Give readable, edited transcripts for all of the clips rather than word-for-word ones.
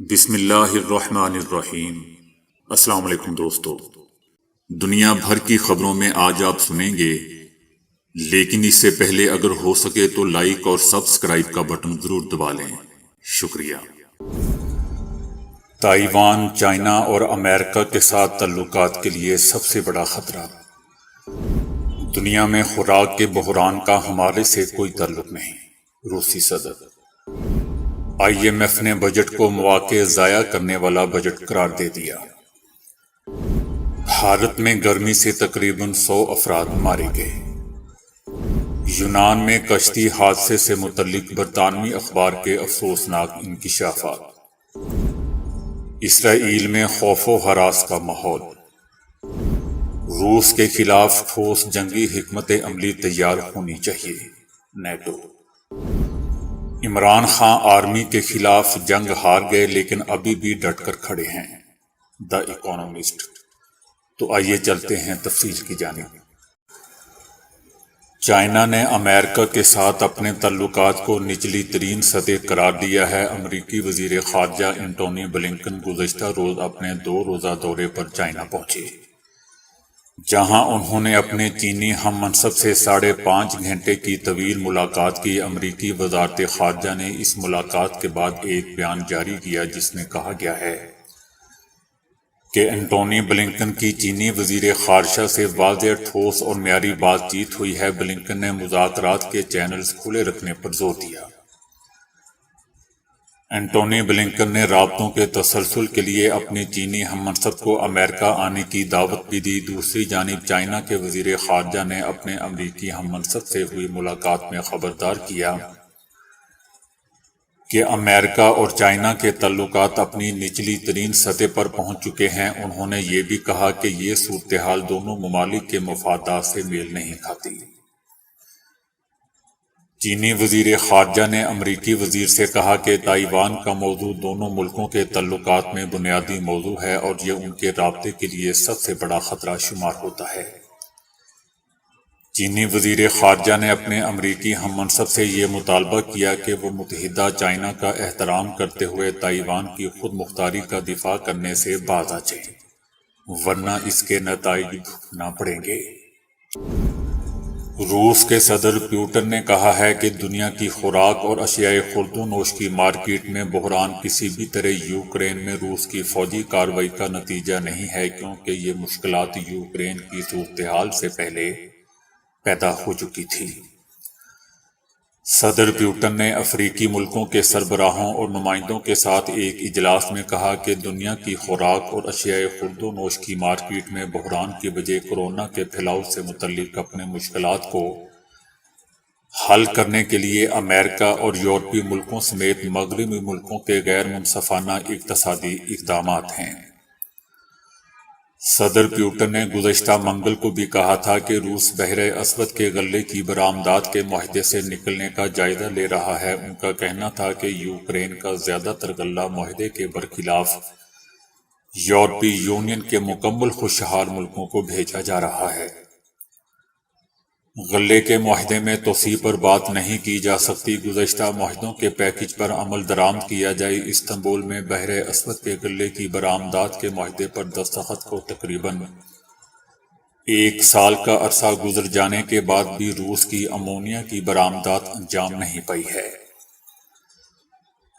بسم اللہ الرحمن الرحیم۔ السلام علیکم دوستو، دنیا بھر کی خبروں میں آج آپ سنیں گے، لیکن اس سے پہلے اگر ہو سکے تو لائک اور سبسکرائب کا بٹن ضرور دبا لیں۔ شکریہ۔ تائیوان چائنا اور امریکہ کے ساتھ تعلقات کے لیے سب سے بڑا خطرہ۔ دنیا میں خوراک کے بحران کا ہمارے سے کوئی تعلق نہیں۔ روسی صدر۔ آئی ایم ایف نے بجٹ کو مواقع ضائع کرنے والا بجٹ قرار دے دیا۔ بھارت میں گرمی سے تقریباً 100 افراد مارے گئے۔ یونان میں کشتی حادثے سے متعلق برطانوی اخبار کے افسوسناک انکشافات۔ اسرائیل میں خوف و ہراس کا ماحول۔ روس کے خلاف ٹھوس جنگی حکمت عملی تیار ہونی چاہیے۔ نیٹو۔ عمران خان آرمی کے خلاف جنگ ہار گئے لیکن ابھی بھی ڈٹ کر کھڑے ہیں۔ دی اکانومسٹ۔ تو آئیے چلتے ہیں تفصیل کی جانب۔ چائنا نے امریکہ کے ساتھ اپنے تعلقات کو نچلی ترین سطح قرار دیا ہے۔ امریکی وزیر خارجہ انٹونی بلنکن گزشتہ روز اپنے 2 روزہ دورے پر چائنا پہنچے، جہاں انہوں نے اپنے چینی ہم منصب سے 5.5 گھنٹے کی طویل ملاقات کی۔ امریکی وزارت خارجہ نے اس ملاقات کے بعد ایک بیان جاری کیا جس میں کہا گیا ہے کہ انٹونی بلنکن کی چینی وزیر خارجہ سے واضح، ٹھوس اور معیاری بات چیت ہوئی ہے۔ بلنکن نے مذاکرات کے چینلز کھلے رکھنے پر زور دیا۔ انٹونی بلنکن نے رابطوں کے تسلسل کے لیے اپنے چینی ہم منصب کو امریکہ آنے کی دعوت بھی دی۔ دوسری جانب چائنا کے وزیر خارجہ نے اپنے امریکی ہم منصب سے ہوئی ملاقات میں خبردار کیا کہ امریکہ اور چائنا کے تعلقات اپنی نچلی ترین سطح پر پہنچ چکے ہیں۔ انہوں نے یہ بھی کہا کہ یہ صورتحال دونوں ممالک کے مفادات سے میل نہیں کھاتی۔ چینی وزیر خارجہ نے امریکی وزیر سے کہا کہ تائیوان کا موضوع دونوں ملکوں کے تعلقات میں بنیادی موضوع ہے اور یہ ان کے رابطے کے لیے سب سے بڑا خطرہ شمار ہوتا ہے۔ چینی وزیر خارجہ نے اپنے امریکی ہم منصب سے یہ مطالبہ کیا کہ وہ متحدہ چائنا کا احترام کرتے ہوئے تائیوان کی خود مختاری کا دفاع کرنے سے باز آ جائیں، ورنہ اس کے نتائج بھگتنا پڑیں گے۔ روس کے صدر پیوٹن نے کہا ہے کہ دنیا کی خوراک اور اشیاء خورد و نوش کی مارکیٹ میں بحران کسی بھی طرح یوکرین میں روس کی فوجی کارروائی کا نتیجہ نہیں ہے، کیونکہ یہ مشکلات یوکرین کی صورتحال سے پہلے پیدا ہو چکی تھی۔ صدر پیوٹن نے افریقی ملکوں کے سربراہوں اور نمائندوں کے ساتھ ایک اجلاس میں کہا کہ دنیا کی خوراک اور اشیاء خورد و نوش کی مارکیٹ میں بحران کی وجہ کورونا کے پھیلاؤ سے متعلق اپنے مشکلات کو حل کرنے کے لیے امریکہ اور یورپی ملکوں سمیت مغربی ملکوں کے غیر منصفانہ اقتصادی اقدامات ہیں۔ صدر پیوٹن نے گزشتہ منگل کو بھی کہا تھا کہ روس بحر اسود کے غلے کی برآمدات کے معاہدے سے نکلنے کا جائزہ لے رہا ہے۔ ان کا کہنا تھا کہ یوکرین کا زیادہ تر غلہ معاہدے کے برخلاف یورپی یونین کے مکمل خوشحال ملکوں کو بھیجا جا رہا ہے۔ غلے کے معاہدے میں توسیع پر بات نہیں کی جا سکتی۔ گزشتہ معاہدوں کے پیکج پر عمل درآمد کیا جائے۔ استنبول میں بحر اسود کے غلے کی برآمدات کے معاہدے پر دستخط کو تقریباً 1 سال کا عرصہ گزر جانے کے بعد بھی روس کی امونیا کی برآمدات انجام نہیں پائی ہے۔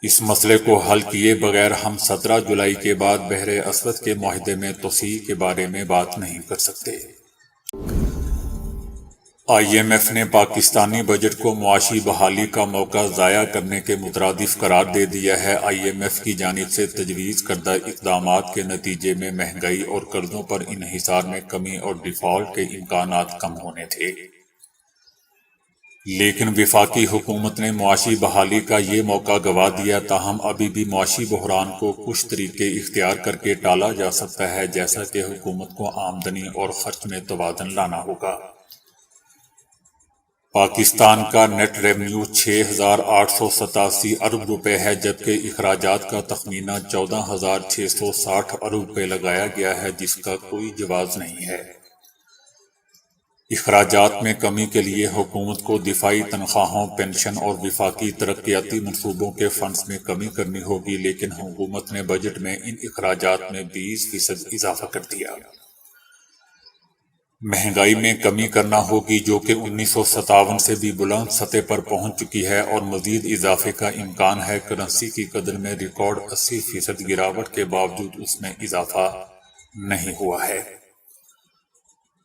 اس مسئلے کو حل کیے بغیر ہم 17 جولائی کے بعد بحر اسود کے معاہدے میں توسیع کے بارے میں بات نہیں کر سکتے۔ آئی ایم ایف نے پاکستانی بجٹ کو معاشی بحالی کا موقع ضائع کرنے کے مترادف قرار دے دیا ہے۔ آئی ایم ایف کی جانب سے تجویز کردہ اقدامات کے نتیجے میں مہنگائی اور قرضوں پر انحصار میں کمی اور ڈیفالٹ کے امکانات کم ہونے تھے، لیکن وفاقی حکومت نے معاشی بحالی کا یہ موقع گنوا دیا۔ تاہم ابھی بھی معاشی بحران کو کچھ طریقے اختیار کر کے ٹالا جا سکتا ہے، جیسا کہ حکومت کو آمدنی اور خرچ میں توازن لانا ہوگا۔ پاکستان کا نیٹ ریونیو 6,887 ارب روپے ہے، جبکہ اخراجات کا تخمینہ 14,660 ارب روپے لگایا گیا ہے، جس کا کوئی جواز نہیں ہے۔ اخراجات میں کمی کے لیے حکومت کو دفاعی تنخواہوں، پنشن اور وفاقی ترقیاتی منصوبوں کے فنڈز میں کمی کرنی ہوگی، لیکن حکومت نے بجٹ میں ان اخراجات میں 20% اضافہ کر دیا۔ مہنگائی میں کمی کرنا ہوگی، جو کہ 1957 سے بھی بلند سطح پر پہنچ چکی ہے اور مزید اضافے کا امکان ہے۔ کرنسی کی قدر میں ریکارڈ 80% گراوٹ کے باوجود اس میں اضافہ نہیں ہوا ہے۔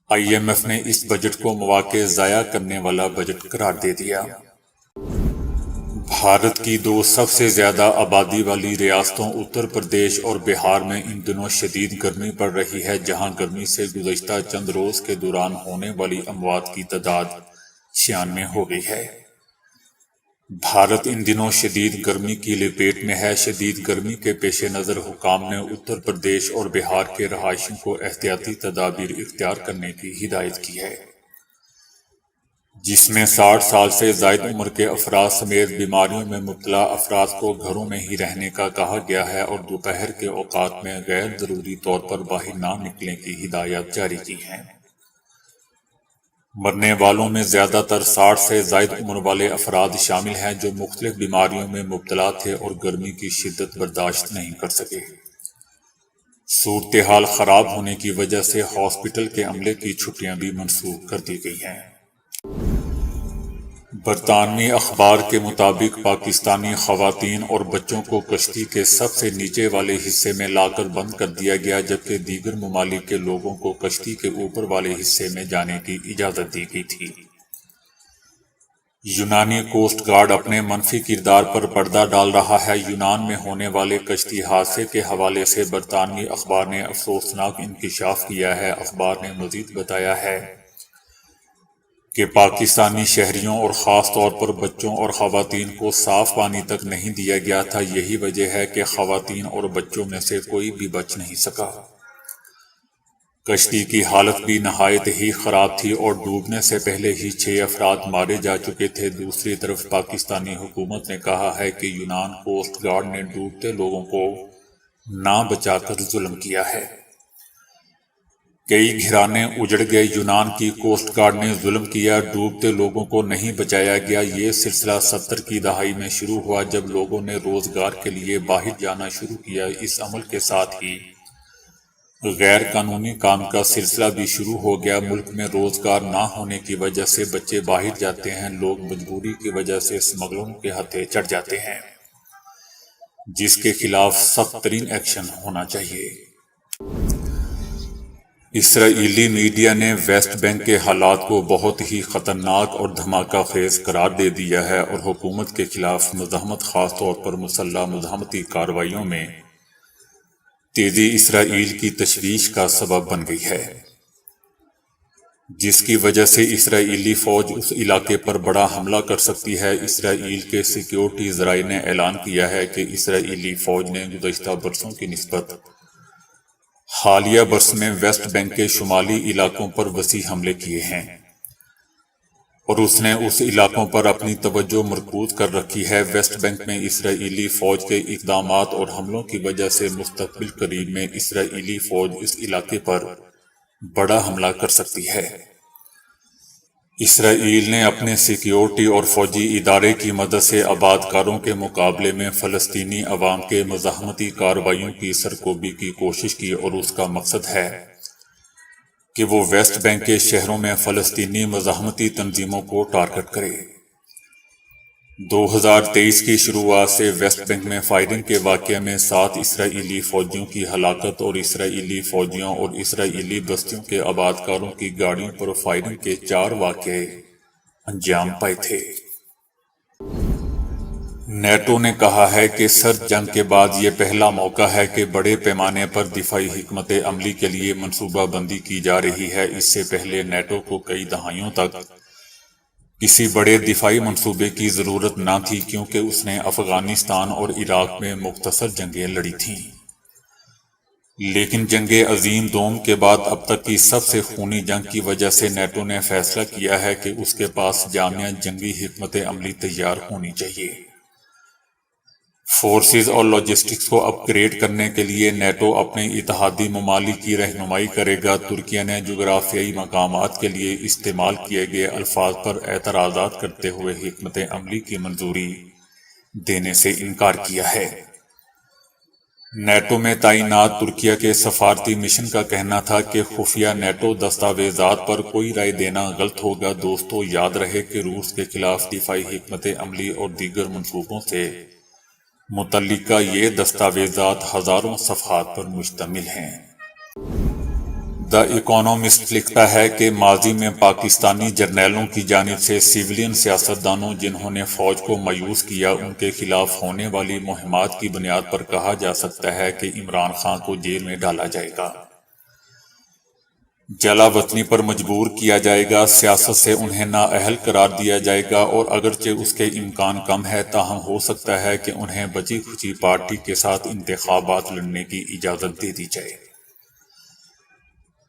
IMF نے اس بجٹ کو مواقع ضائع کرنے والا بجٹ قرار دے دیا۔ بھارت کی دو سب سے زیادہ آبادی والی ریاستوں اتر پردیش اور بہار میں ان دنوں شدید گرمی پڑ رہی ہے، جہاں گرمی سے گزشتہ چند روز کے دوران ہونے والی اموات کی تعداد 96 ہو گئی ہے۔ بھارت ان دنوں شدید گرمی کی لپیٹ میں ہے۔ شدید گرمی کے پیش نظر حکام نے اتر پردیش اور بہار کے رہائشیوں کو احتیاطی تدابیر اختیار کرنے کی ہدایت کی ہے، جس میں 60 سال سے زائد عمر کے افراد سمیت بیماریوں میں مبتلا افراد کو گھروں میں ہی رہنے کا کہا گیا ہے اور دوپہر کے اوقات میں غیر ضروری طور پر باہر نہ نکلنے کی ہدایات جاری کی ہیں۔ مرنے والوں میں زیادہ تر 60 سے زائد عمر والے افراد شامل ہیں، جو مختلف بیماریوں میں مبتلا تھے اور گرمی کی شدت برداشت نہیں کر سکے۔ صورتحال خراب ہونے کی وجہ سے ہاسپٹل کے عملے کی چھٹیاں بھی منسوخ کر دی گئی ہیں۔ برطانوی اخبار کے مطابق پاکستانی خواتین اور بچوں کو کشتی کے سب سے نیچے والے حصے میں لا کر بند کر دیا گیا، جبکہ دیگر ممالک کے لوگوں کو کشتی کے اوپر والے حصے میں جانے کی اجازت دی گئی تھی۔ یونانی کوسٹ گارڈ اپنے منفی کردار پر پردہ ڈال رہا ہے۔ یونان میں ہونے والے کشتی حادثے کے حوالے سے برطانوی اخبار نے افسوسناک انکشاف کیا ہے۔ اخبار نے مزید بتایا ہے کہ پاکستانی شہریوں اور خاص طور پر بچوں اور خواتین کو صاف پانی تک نہیں دیا گیا تھا۔ یہی وجہ ہے کہ خواتین اور بچوں میں سے کوئی بھی بچ نہیں سکا۔ کشتی کی حالت بھی نہایت ہی خراب تھی اور ڈوبنے سے پہلے ہی 6 افراد مارے جا چکے تھے۔ دوسری طرف پاکستانی حکومت نے کہا ہے کہ یونان کوسٹ گارڈ نے ڈوبتے لوگوں کو نہ بچا کر ظلم کیا ہے۔ کئی گھرانے اجڑ گئے۔ یونان کی کوسٹ گارڈ نے ظلم کیا، ڈوبتے لوگوں کو نہیں بچایا گیا۔ یہ سلسلہ 70 کی دہائی میں شروع ہوا، جب لوگوں نے روزگار کے لیے باہر جانا شروع کیا۔ اس عمل کے ساتھ ہی غیر قانونی کام کا سلسلہ بھی شروع ہو گیا۔ ملک میں روزگار نہ ہونے کی وجہ سے بچے باہر جاتے ہیں، لوگ مجبوری کی وجہ سے اسمگلروں کے ہتھے چڑھ جاتے ہیں، جس کے خلاف سخت ترین ایکشن ہونا چاہیے۔ اسرائیلی میڈیا نے ویسٹ بینک کے حالات کو بہت ہی خطرناک اور دھماکہ خیز قرار دے دیا ہے اور حکومت کے خلاف مزاحمت، خاص طور پر مسلح مزاحمتی کارروائیوں میں تیزی اسرائیل کی تشویش کا سبب بن گئی ہے، جس کی وجہ سے اسرائیلی فوج اس علاقے پر بڑا حملہ کر سکتی ہے۔ اسرائیل کے سیکیورٹی ذرائع نے اعلان کیا ہے کہ اسرائیلی فوج نے گزشتہ برسوں کی نسبت حالیہ برس میں ویسٹ بینک کے شمالی علاقوں پر وسیع حملے کیے ہیں اور اس نے اس علاقوں پر اپنی توجہ مرکوز کر رکھی ہے۔ ویسٹ بینک میں اسرائیلی فوج کے اقدامات اور حملوں کی وجہ سے مستقبل قریب میں اسرائیلی فوج اس علاقے پر بڑا حملہ کر سکتی ہے۔ اسرائیل نے اپنے سیکیورٹی اور فوجی ادارے کی مدد سے آباد کاروں کے مقابلے میں فلسطینی عوام کے مزاحمتی کارروائیوں کی سرکوبی کی کوشش کی اور اس کا مقصد ہے کہ وہ ویسٹ بینک کے شہروں میں فلسطینی مزاحمتی تنظیموں کو ٹارگٹ کرے۔ 2023 کی شروعات سے ویسٹ بینک میں فائرنگ کے واقعے میں 7 اسرائیلی فوجیوں کی ہلاکت اور اسرائیلی فوجیوں اور اسرائیلی بستیوں کے آباد کاروں کی گاڑیوں پر فائرنگ کے 4 واقعے انجام پائے تھے۔ نیٹو نے کہا ہے کہ سرد جنگ کے بعد یہ پہلا موقع ہے کہ بڑے پیمانے پر دفاعی حکمت عملی کے لیے منصوبہ بندی کی جا رہی ہے۔ اس سے پہلے نیٹو کو کئی دہائیوں تک کسی بڑے دفاعی منصوبے کی ضرورت نہ تھی، کیونکہ اس نے افغانستان اور عراق میں مختصر جنگیں لڑی تھیں۔ لیکن جنگ عظیم دوم کے بعد اب تک کی سب سے خونی جنگ کی وجہ سے نیٹو نے فیصلہ کیا ہے کہ اس کے پاس جامع جنگی حکمت عملی تیار ہونی چاہیے۔ فورسز اور لاجسٹکس کو اپ گریڈ کرنے کے لیے نیٹو اپنے اتحادی ممالک کی رہنمائی کرے گا۔ ترکیہ نے جغرافیائی مقامات کے لیے استعمال کیے گئے الفاظ پر اعتراضات کرتے ہوئے حکمت عملی کی منظوری دینے سے انکار کیا ہے۔ نیٹو میں تعینات ترکیہ کے سفارتی مشن کا کہنا تھا کہ خفیہ نیٹو دستاویزات پر کوئی رائے دینا غلط ہوگا۔ دوستو، یاد رہے کہ روس کے خلاف دفاعی حکمت عملی اور دیگر منصوبوں سے متعلقہ یہ دستاویزات ہزاروں صفحات پر مشتمل ہیں۔ دی اکانومسٹ لکھتا ہے کہ ماضی میں پاکستانی جرنیلوں کی جانب سے سویلین سیاستدانوں جنہوں نے فوج کو مایوس کیا، ان کے خلاف ہونے والی مہمات کی بنیاد پر کہا جا سکتا ہے کہ عمران خان کو جیل میں ڈالا جائے گا، جلا وطنی پر مجبور کیا جائے گا، سیاست سے انہیں نااہل قرار دیا جائے گا، اور اگرچہ اس کے امکان کم ہے تاہم ہو سکتا ہے کہ انہیں بچی کھچی پارٹی کے ساتھ انتخابات لڑنے کی اجازت دے دی جائے۔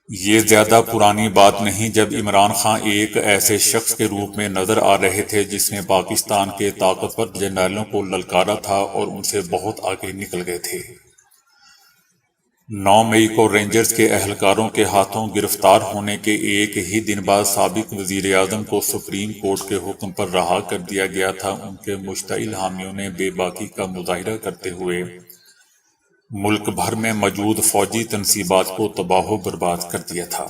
یہ زیادہ پرانی بات نہیں جب عمران خان ایک ایسے شخص کے روپ میں نظر آ رہے تھے جس نے پاکستان کے طاقتور جرنیلوں کو للکارا تھا اور ان سے بہت آگے نکل گئے تھے۔ 9 مئی کو رینجرز کے اہلکاروں کے ہاتھوں گرفتار ہونے کے ایک ہی دن بعد سابق وزیر اعظم کو سپریم کورٹ کے حکم پر رہا کر دیا گیا تھا۔ ان کے مشتعل حامیوں نے بے باکی کا مظاہرہ کرتے ہوئے ملک بھر میں موجود فوجی تنصیبات کو تباہ و برباد کر دیا تھا۔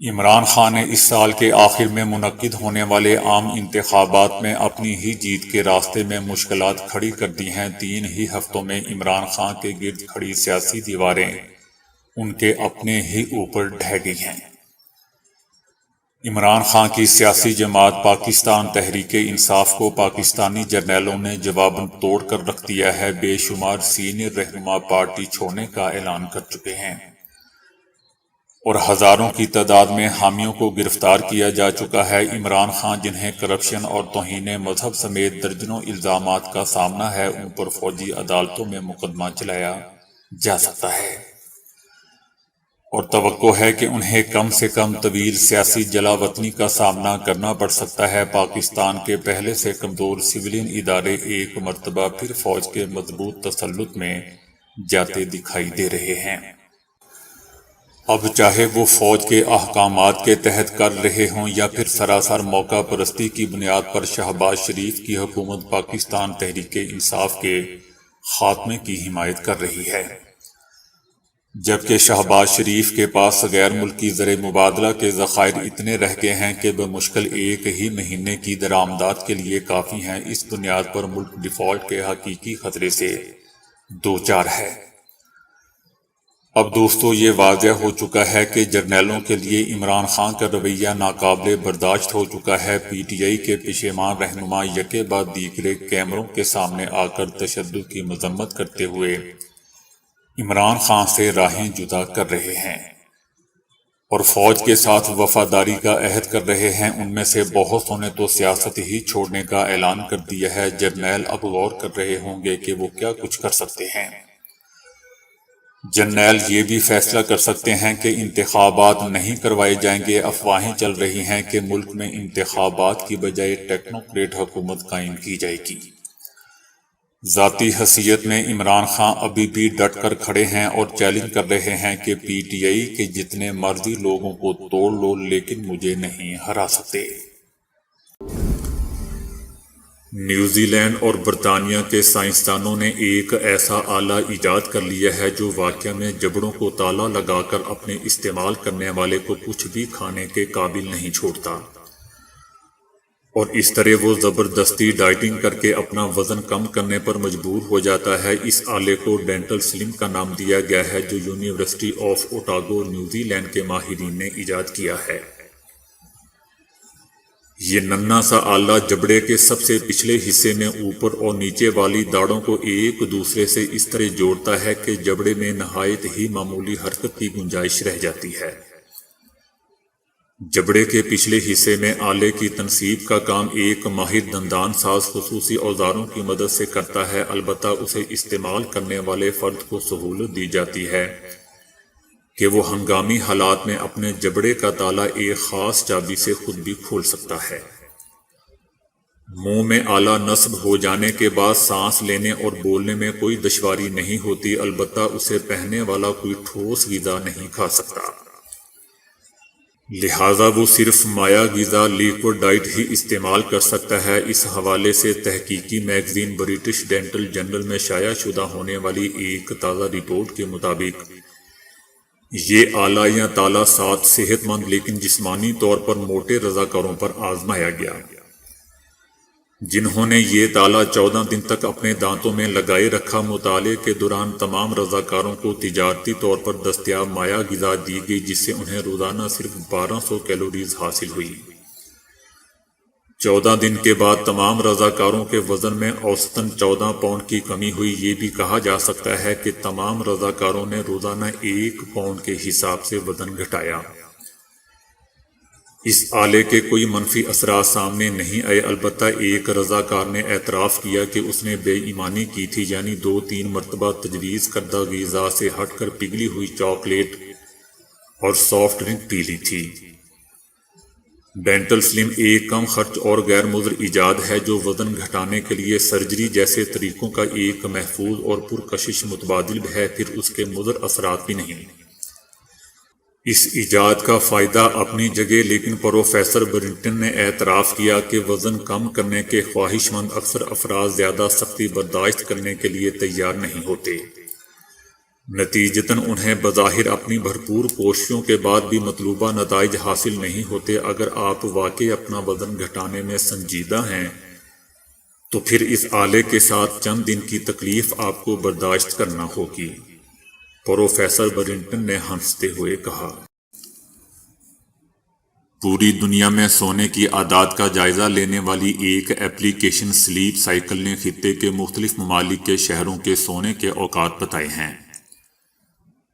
عمران خان نے اس سال کے آخر میں منعقد ہونے والے عام انتخابات میں اپنی ہی جیت کے راستے میں مشکلات کھڑی کر دی ہیں۔ 3 ہی ہفتوں میں عمران خان کے گرد کھڑی سیاسی دیواریں ان کے اپنے ہی اوپر ڈھہ گئی ہیں۔ عمران خان کی سیاسی جماعت پاکستان تحریک انصاف کو پاکستانی جرنیلوں نے جواباً توڑ کر رکھ دیا ہے۔ بے شمار سینئر رہنما پارٹی چھوڑنے کا اعلان کر چکے ہیں اور ہزاروں کی تعداد میں حامیوں کو گرفتار کیا جا چکا ہے۔ عمران خان جنہیں کرپشن اور توہین مذہب سمیت درجنوں الزامات کا سامنا ہے، ان پر فوجی عدالتوں میں مقدمہ چلایا جا سکتا ہے اور توقع ہے کہ انہیں کم سے کم طویل سیاسی جلا وطنی کا سامنا کرنا پڑ سکتا ہے۔ پاکستان کے پہلے سے کمزور سویلین ادارے ایک مرتبہ پھر فوج کے مضبوط تسلط میں جاتے دکھائی دے رہے ہیں۔ اب چاہے وہ فوج کے احکامات کے تحت کر رہے ہوں یا پھر سراسر موقع پرستی کی بنیاد پر شہباز شریف کی حکومت پاکستان تحریک انصاف کے خاتمے کی حمایت کر رہی ہے، جبکہ شہباز شریف کے پاس غیر ملکی زر مبادلہ کے ذخائر اتنے رہ گئے ہیں کہ بمشکل ایک ہی مہینے کی درآمدات کے لیے کافی ہیں۔ اس بنیاد پر ملک ڈیفالٹ کے حقیقی خطرے سے دوچار ہے۔ اب دوستو، یہ واضح ہو چکا ہے کہ جرنیلوں کے لیے عمران خان کا رویہ ناقابل برداشت ہو چکا ہے۔ پی ٹی آئی کے پشیمان رہنما یکے بعد دیگرے کیمروں کے سامنے آ کر تشدد کی مذمت کرتے ہوئے عمران خان سے راہیں جدا کر رہے ہیں اور فوج کے ساتھ وفاداری کا عہد کر رہے ہیں۔ ان میں سے بہت سو نے تو سیاست ہی چھوڑنے کا اعلان کر دیا ہے۔ جرنیل اب غور کر رہے ہوں گے کہ وہ کیا کچھ کر سکتے ہیں۔ جرنیل یہ بھی فیصلہ کر سکتے ہیں کہ انتخابات نہیں کروائے جائیں گے۔ افواہیں چل رہی ہیں کہ ملک میں انتخابات کی بجائے ٹیکنوکریٹ حکومت قائم کی جائے گی۔ ذاتی حیثیت میں عمران خان ابھی بھی ڈٹ کر کھڑے ہیں اور چیلنج کر رہے ہیں کہ پی ٹی آئی کے جتنے مرضی لوگوں کو توڑ لو لیکن مجھے نہیں ہرا سکتے۔ نیوزی لینڈ اور برطانیہ کے سائنسدانوں نے ایک ایسا آلہ ایجاد کر لیا ہے جو واقعہ میں جبڑوں کو تالا لگا کر اپنے استعمال کرنے والے کو کچھ بھی کھانے کے قابل نہیں چھوڑتا، اور اس طرح وہ زبردستی ڈائٹنگ کر کے اپنا وزن کم کرنے پر مجبور ہو جاتا ہے۔ اس آلے کو ڈینٹل سلم کا نام دیا گیا ہے، جو یونیورسٹی آف اوٹاگو نیوزی لینڈ کے ماہرین نے ایجاد کیا ہے۔ یہ ننھا سا آلہ جبڑے کے سب سے پچھلے حصے میں اوپر اور نیچے والی داڑھوں کو ایک دوسرے سے اس طرح جوڑتا ہے کہ جبڑے میں نہایت ہی معمولی حرکت کی گنجائش رہ جاتی ہے۔ جبڑے کے پچھلے حصے میں آلے کی تنصیب کا کام ایک ماہر دندان ساز خصوصی اوزاروں کی مدد سے کرتا ہے، البتہ اسے استعمال کرنے والے فرد کو سہولت دی جاتی ہے کہ وہ ہنگامی حالات میں اپنے جبڑے کا تالا ایک خاص چابی سے خود بھی کھول سکتا ہے۔ منہ میں آلہ نصب ہو جانے کے بعد سانس لینے اور بولنے میں کوئی دشواری نہیں ہوتی، البتہ اسے پہننے والا کوئی ٹھوس غذا نہیں کھا سکتا، لہذا وہ صرف مائع غذا لیکوڈ ڈائٹ ہی استعمال کر سکتا ہے۔ اس حوالے سے تحقیقی میگزین برٹش ڈینٹل جرنل میں شائع شدہ ہونے والی ایک تازہ رپورٹ کے مطابق یہ اعلیٰ یا تالا 7 صحت مند لیکن جسمانی طور پر موٹے رضاکاروں پر آزمایا گیا، جنہوں نے یہ تالا 14 دن تک اپنے دانتوں میں لگائے رکھا۔ مطالعے کے دوران تمام رضاکاروں کو تجارتی طور پر دستیاب مائع غذا دی گئی، جس سے انہیں روزانہ صرف 1200 کیلوریز حاصل ہوئی۔ 14 دن کے بعد تمام رضاکاروں کے وزن میں اوسطاً 14 پاؤنڈ کی کمی ہوئی۔ یہ بھی کہا جا سکتا ہے کہ تمام رضاکاروں نے روزانہ 1 پاؤنڈ کے حساب سے وزن گھٹایا۔ اس آلے کے کوئی منفی اثرات سامنے نہیں آئے، البتہ ایک رضاکار نے اعتراف کیا کہ اس نے بے ایمانی کی تھی، یعنی 2-3 مرتبہ تجویز کردہ غذا سے ہٹ کر پگھلی ہوئی چاکلیٹ اور سافٹ ڈرنک پی لی تھی۔ ڈینٹل سلم ایک کم خرچ اور غیر مضر ایجاد ہے جو وزن گھٹانے کے لیے سرجری جیسے طریقوں کا ایک محفوظ اور پرکشش متبادل ہے، پھر اس کے مضر اثرات بھی نہیں۔ اس ایجاد کا فائدہ اپنی جگہ، لیکن پروفیسر برنٹن نے اعتراف کیا کہ وزن کم کرنے کے خواہش مند اکثر افراد زیادہ سختی برداشت کرنے کے لیے تیار نہیں ہوتے، نتیجتاً انہیں بظاہر اپنی بھرپور کوششوں کے بعد بھی مطلوبہ نتائج حاصل نہیں ہوتے۔ اگر آپ واقعی اپنا وزن گھٹانے میں سنجیدہ ہیں تو پھر اس آلے کے ساتھ چند دن کی تکلیف آپ کو برداشت کرنا ہوگی، پروفیسر برنٹن نے ہنستے ہوئے کہا۔ پوری دنیا میں سونے کی عادات کا جائزہ لینے والی ایک ایپلیکیشن سلیپ سائیکل نے خطے کے مختلف ممالک کے شہروں کے سونے کے اوقات بتائے ہیں۔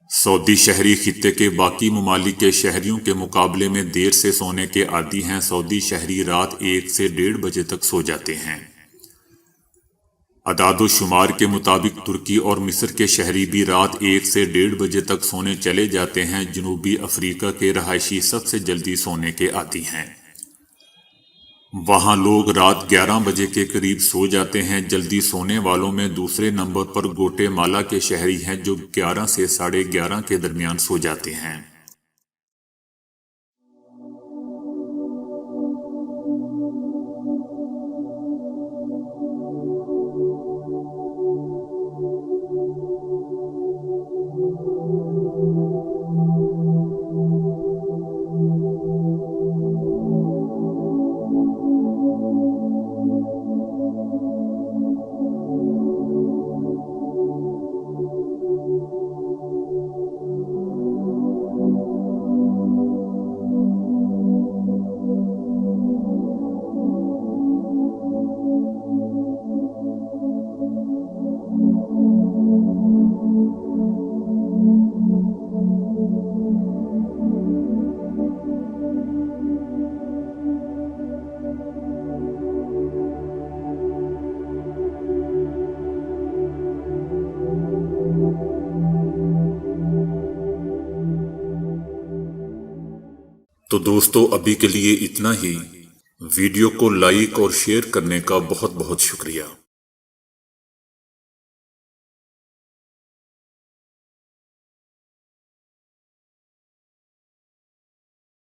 سعودی شہری خطے کے باقی ممالک کے شہریوں کے مقابلے میں دیر سے سونے کے عادی ہیں۔ سعودی شہری رات 1 سے 1:30 بجے تک سو جاتے ہیں۔ اعداد و شمار کے مطابق ترکی اور مصر کے شہری بھی رات 1 سے 1:30 بجے تک سونے چلے جاتے ہیں۔ جنوبی افریقہ کے رہائشی سب سے جلدی سونے کے عادی ہیں، وہاں لوگ رات 11 بجے کے قریب سو جاتے ہیں۔ جلدی سونے والوں میں دوسرے نمبر پر گوٹے مالا کے شہری ہیں جو 11 سے 11:30 کے درمیان سو جاتے ہیں۔ تو دوستو ابھی کے لیے اتنا ہی۔ ویڈیو کو لائک اور شیئر کرنے کا بہت بہت شکریہ۔